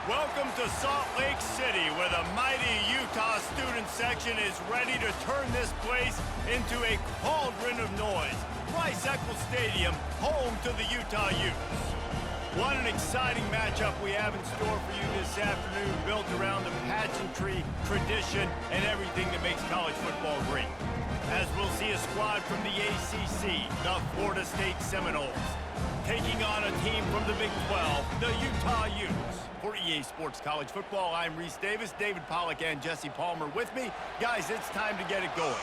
Welcome to Salt Lake City, where the mighty Utah student section is ready to turn this place into a cauldron of noise. Rice-Eccles Stadium, home to the Utah Utes. What an exciting matchup we have in store for you this afternoon, built around the pageantry, tradition, and everything that makes college football great. As we'll see a squad from the ACC, the Florida State Seminoles, taking on a team from the Big 12, the Utah Utes. For EA Sports College Football, I'm Reese Davis, David Pollack, and Jesse Palmer with me. Guys, it's time to get it going.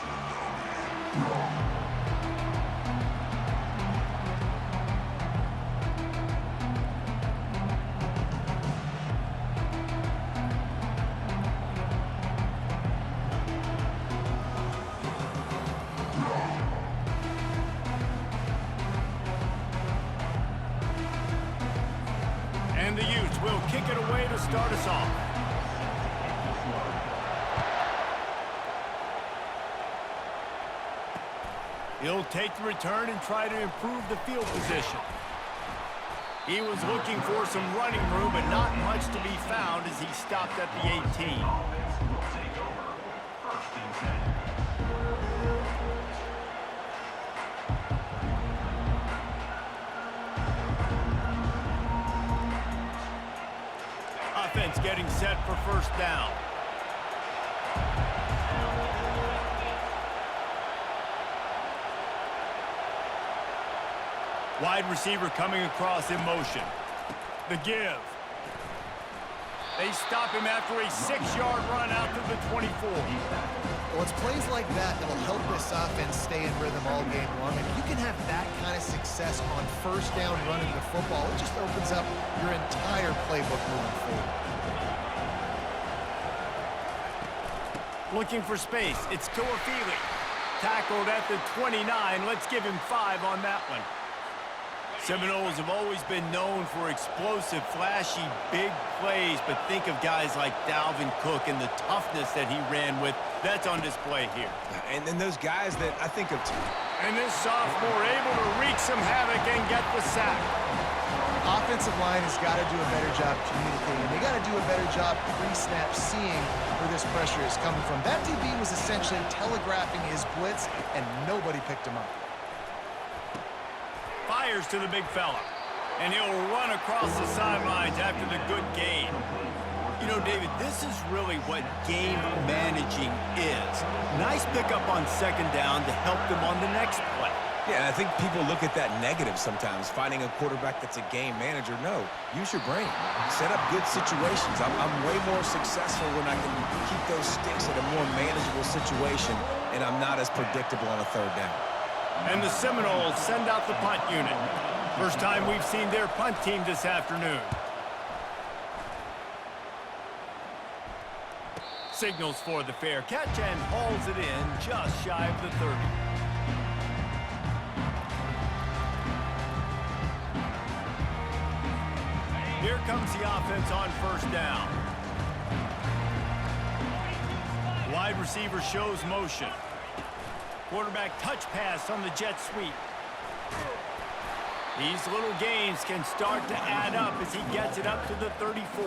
And the Utes will kick it away to start us off. He'll take the return and try to improve the field position. He was looking for some running room, but not much to be found as he stopped at the 18. Offense getting set for first down. Wide receiver coming across in motion. The give. They stop him after a 6-yard run out to the 24. Well, it's plays like that that'll help this offense stay in rhythm all game long. And if you can have that kind of success on first down running the football, it just opens up your entire playbook moving forward. Looking for space. It's Toafili. Tackled at the 29. Let's give him 5 on that one. Seminoles have always been known for explosive, flashy, big plays, but think of guys like Dalvin Cook and the toughness that he ran with. That's on display here. And then those guys that I think of too. And this sophomore able to wreak some havoc and get the sack. Offensive line has got to do a better job communicating. They got to do a better job pre-snap seeing where this pressure is coming from. That DB was essentially telegraphing his blitz, and nobody picked him up. Fires to the big fella, and he'll run across the sidelines after the good gain. You know, David, this is really what game managing is. Nice pickup on second down to help them on the next play. Yeah, I think people look at that negative sometimes, finding a quarterback that's a game manager. No, use your brain. Set up good situations. I'm way more successful when I can keep those sticks at a more manageable situation, and I'm not as predictable on a third down. And the Seminoles send out the punt unit. First time we've seen their punt team this afternoon. Signals for the fair catch and hauls it in just shy of the 30. Here comes the offense on first down. Wide receiver shows motion. Quarterback touch pass on the jet sweep. These little gains can start to add up as he gets it up to the 34.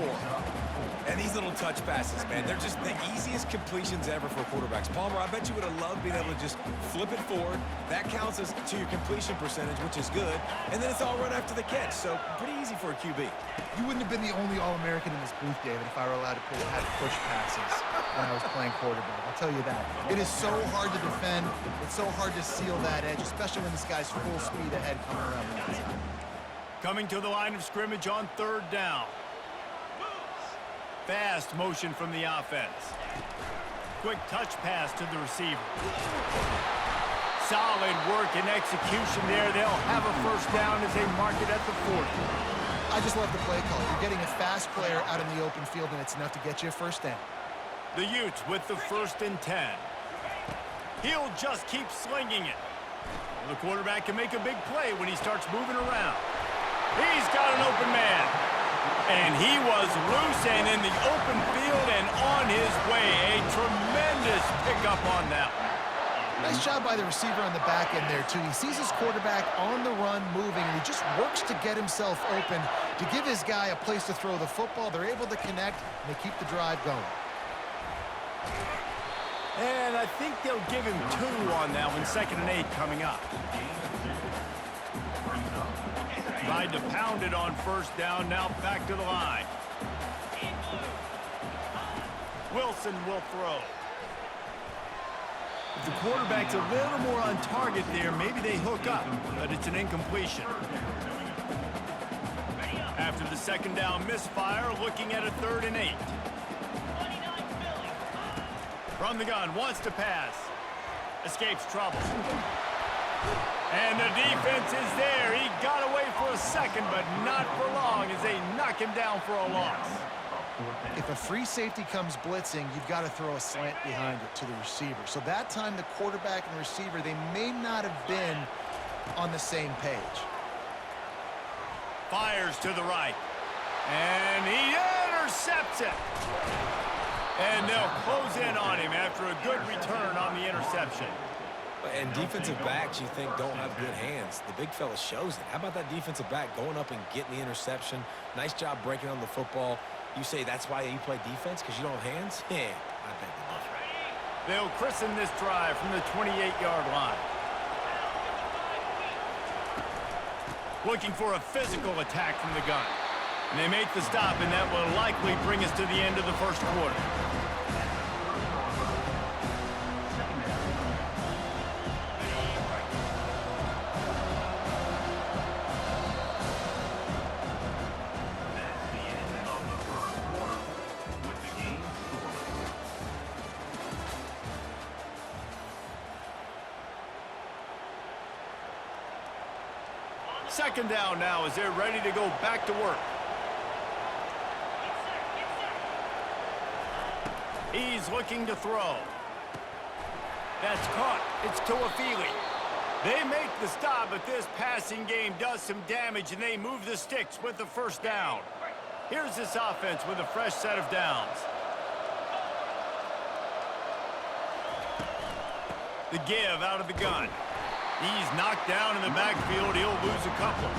And these little touch passes, man, they're just the easiest completions ever for quarterbacks. Palmer, I bet you would have loved being able to just flip it forward. That counts as to your completion percentage, which is good. And then it's all run after the catch, so pretty easy for a QB. You wouldn't have been the only All-American in this booth, David, if I were allowed to have push passes when I was playing quarterback. I'll tell you that. It is so hard to defend. It's so hard to seal that edge, especially when this guy's full speed ahead coming around the outside. Coming to the line of scrimmage on third down. Fast motion from the offense. Quick touch pass to the receiver. Solid work and execution there. They'll have a first down as they mark it at the 40. I just love the play call. You're getting a fast player out in the open field, and it's enough to get you a first down. The Utes with the 1st and 10. He'll just keep slinging it. The quarterback can make a big play when he starts moving around. He's got an open man. And he was loose and in the open field and on his way. A tremendous pickup on that one. Nice job by the receiver on the back end there, too. He sees his quarterback on the run moving, and he just works to get himself open to give his guy a place to throw the football. They're able to connect, and they keep the drive going. And I think they'll give him 2 on that one, 2nd and 8 coming up. Tried to pound it on 1st down, now back to the line. Wilson will throw. If the quarterback's a little more on target there, maybe they hook up, but it's an incompletion. After the 2nd down misfire, looking at a 3rd and 8. From the gun, wants to pass. Escapes trouble. And the defense is there. He got away for a second, but not for long as they knock him down for a loss. If a free safety comes blitzing, you've got to throw a slant behind it to the receiver. So that time, the quarterback and the receiver, they may not have been on the same page. Fires to the right. And he intercepts it. And they'll close in on him after a good return on the interception. And defensive backs, you think, don't have good hands. The big fella shows it. How about that defensive back going up and getting the interception? Nice job breaking on the football. You say that's why you play defense, because you don't have hands? Yeah, I think different. They'll christen this drive from the 28-yard line. Looking for a physical attack from the gun. And they make the stop, and that will likely bring us to the end of the 1st quarter. Second down now as they're ready to go back to work. He's looking to throw. That's caught. It's Tuafili. They make the stop, but this passing game does some damage, and they move the sticks with the 1st down. Here's this offense with a fresh set of downs. The give out of the gun. He's knocked down in the backfield. He'll lose a couple.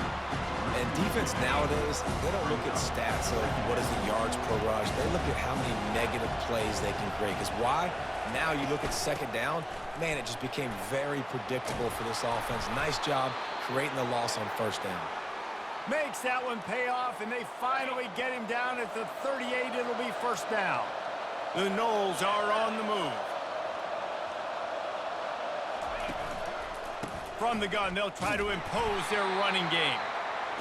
And defense nowadays, they don't look at stats of what is the yards per rush. They look at how many negative plays they can create. Because why? Now you look at 2nd down, man, it just became very predictable for this offense. Nice job creating the loss on 1st down. Makes that one pay off, and they finally get him down at the 38. It'll be 1st down. The Noles are on the move. From the gun, they'll try to impose their running game.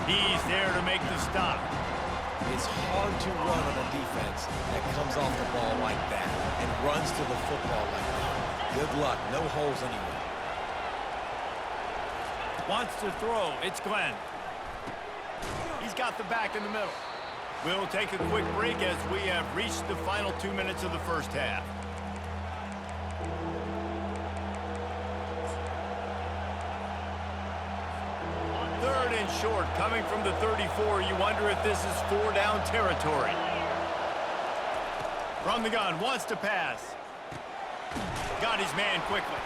He's there to make the stop. It's hard to run on a defense that comes off the ball like that and runs to the football like that. Good luck. No holes anywhere. Wants to throw. It's Glenn. He's got the back in the middle. We'll take a quick break as we have reached the final 2 minutes of the 1st half. Short coming from the 34. You wonder if this is 4-down territory. From the gun, wants to pass. Got his man quickly.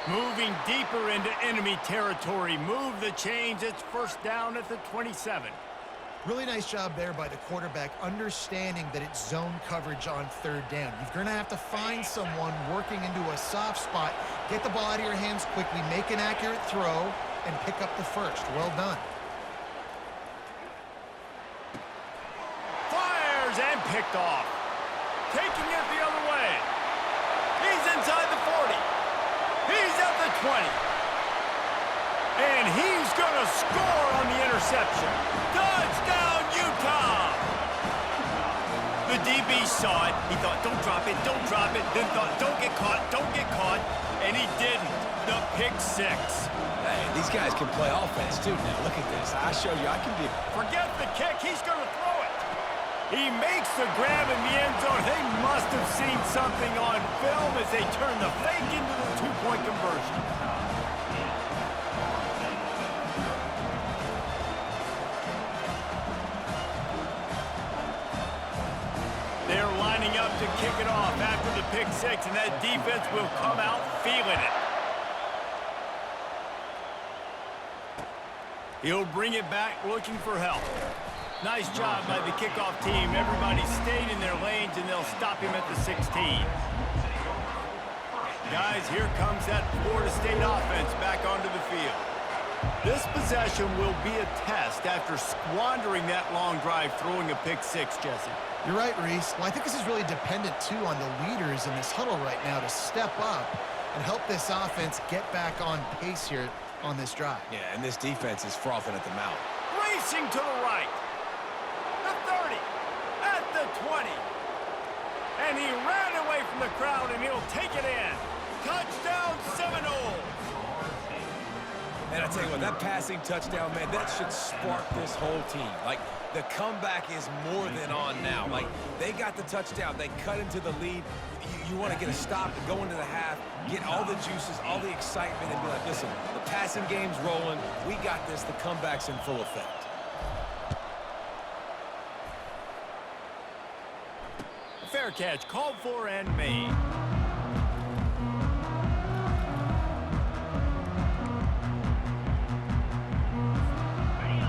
Moving deeper into enemy territory. Move the chains. It's 1st down at the 27. Really nice job there by the quarterback, understanding that it's zone coverage on 3rd down. You're going to have to find someone working into a soft spot, get the ball out of your hands quickly, make an accurate throw, and pick up the 1st. Well done. Fires and picked off. Taking it the other way. He's inside the 40. He's at the 20. And he's going to score on the interception. Touchdown, Utah! The DB saw it. He thought, don't drop it, don't drop it. Then thought, don't get caught, don't get caught. And he didn't. The pick 6. Hey, these guys can play offense, too. Now, look at this. I show you I can be... Forget the kick. He's going to throw it. He makes the grab in the end zone. They must have seen something on film as they turn the fake into the 2-point conversion. They're lining up to kick it off after the pick 6, and that defense will come out feeling it. He'll bring it back looking for help. Nice job by the kickoff team. Everybody stayed in their lanes, and they'll stop him at the 16. Guys, here comes that Florida State offense back onto the field. This possession will be a test after squandering that long drive, throwing a pick six, Jesse. You're right, Reese. Well, I think this is really dependent, too, on the leaders in this huddle right now to step up and help this offense get back on pace here on this drive. Yeah, and this defense is frothing at the mouth. Racing to the right. The 30. At the 20. And he ran away from the crowd, and he'll take it in. Touchdown, Seminoles. And I tell you what, that passing touchdown, man, that should spark this whole team. Like, the comeback is more than on now. Like, they got the touchdown. They cut into the lead. You want to get a stop and go into the half, get all the juices, all the excitement, and be like, listen, the passing game's rolling. We got this. The comeback's in full effect. Fair catch, called for and made.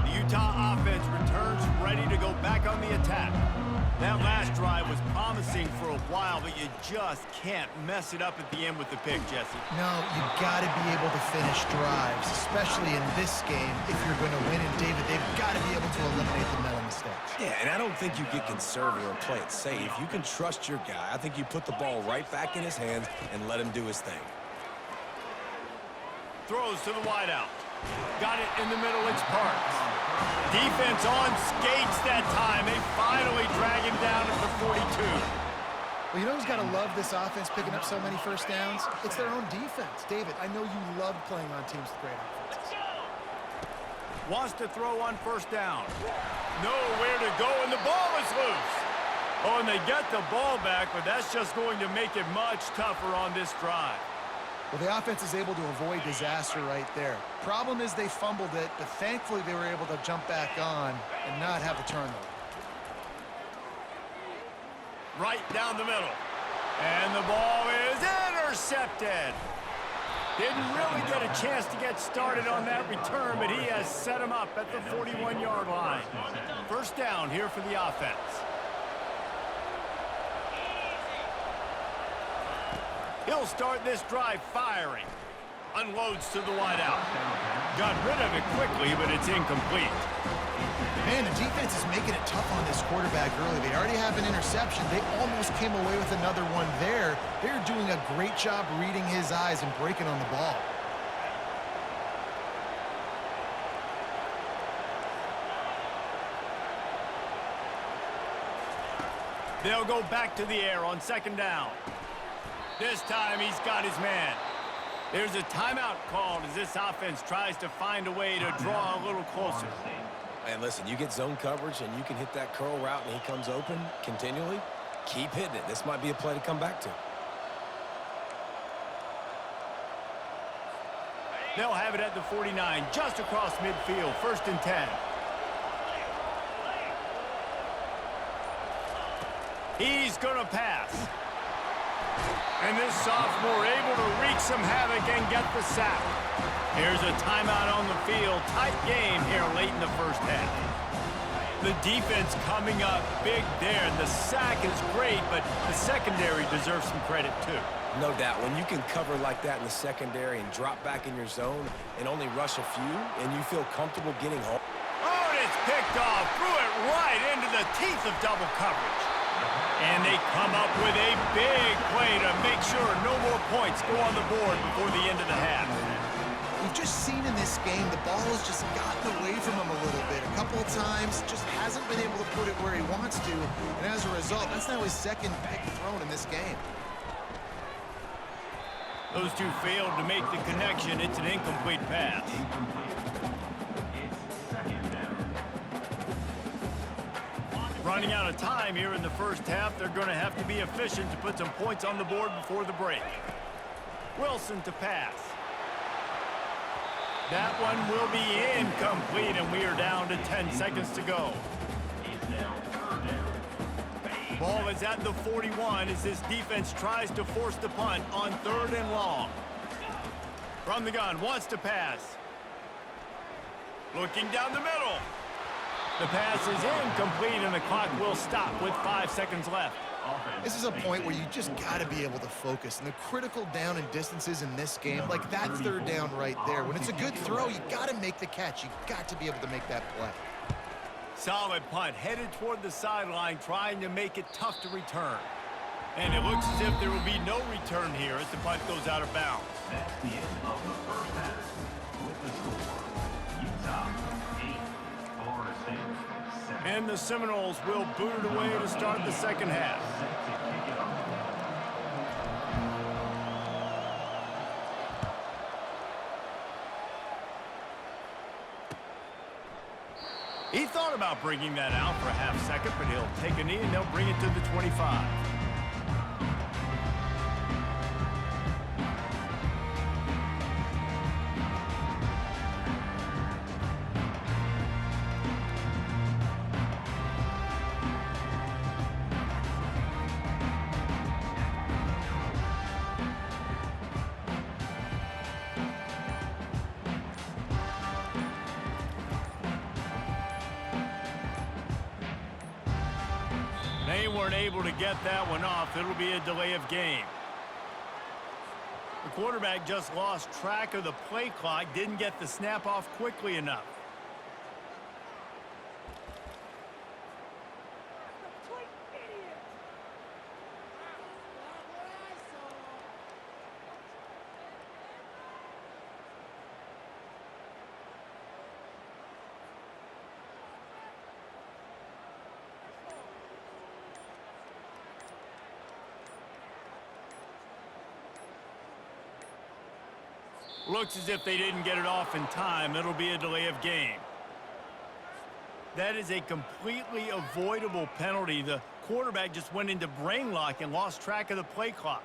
The Utah offense returns ready to go back on the attack. That last drive was promising for a while, but you just can't mess it up at the end with the pick, Jesse. No, you got to be able to finish drives, especially in this game. If you're going to win, and David, they've got to be able to eliminate the mental mistakes. Yeah, and I don't think you get conservative or play it safe. You can trust your guy. I think you put the ball right back in his hands and let him do his thing. Throws to the wideout. Got it in the middle, it's Parks. Defense on skates that time. They finally drag him down at the 42. Well, you know who's got to love this offense picking up so many first downs? It's their own defense. David, I know you love playing on teams with great offenses. Wants to throw on first down. Nowhere to go, and the ball is loose. Oh, and they get the ball back, but that's just going to make it much tougher on this drive. Well, the offense is able to avoid disaster right there. Problem is they fumbled it, but thankfully they were able to jump back on and not have a turnover. Right down the middle. And the ball is intercepted. Didn't really get a chance to get started on that return, but he has set him up at the 41-yard line. First down here for the offense. He'll start this drive firing. Unloads to the wideout. Got rid of it quickly, but it's incomplete. Man, the defense is making it tough on this quarterback early. They already have an interception. They almost came away with another one there. They're doing a great job reading his eyes and breaking on the ball. They'll go back to the air on second down. This time he's got his man. There's a timeout called as this offense tries to find a way to draw a little closer. And listen, you get zone coverage and you can hit that curl route and he comes open continually. Keep hitting it. This might be a play to come back to. They'll have it at the 49, just across midfield, 1st and 10. He's going to pass. And this sophomore able to wreak some havoc and get the sack. Here's a timeout on the field. Tight game here late in the first half. The defense coming up big there. The sack is great, but the secondary deserves some credit too. No doubt. When you can cover like that in the secondary and drop back in your zone and only rush a few, and you feel comfortable getting home. Oh, and it's picked off. Threw it right into the teeth of double coverage. And they come up with a big play to make sure no more points go on the board before the end of the half. We've just seen in this game the ball has just gotten away from him a little bit. A couple of times, just hasn't been able to put it where he wants to. And as a result, that's now his second pick thrown in this game. Those two failed to make the connection. It's an incomplete pass. Running out of time here in the first half. They're going to have to be efficient to put some points on the board before the break. Wilson to pass. That one will be incomplete, and we are down to 10 seconds to go. Ball is at the 41 as this defense tries to force the punt on 3rd and long. From the gun, wants to pass. Looking down the middle. The pass is incomplete, and the clock will stop with 5 seconds left. This is a point where you just got to be able to focus. And the critical down and distances in this game, like that third down right there. When it's a good throw, you got to make the catch. You got to be able to make that play. Solid punt, headed toward the sideline, trying to make it tough to return. And it looks as if there will be no return here as the punt goes out of bounds. That's the end of the first half. With the score, Utah 8, Florida State 7. And the Seminoles will boot it away to start the second half. He thought about bringing that out for a half second, but he'll take a knee and they'll bring it to the 25. They weren't able to get that one off. It'll be a delay of game. The quarterback just lost track of the play clock, didn't get the snap off quickly enough. Looks as if they didn't get it off in time. It'll be a delay of game. That is a completely avoidable penalty. The quarterback just went into brain lock and lost track of the play clock.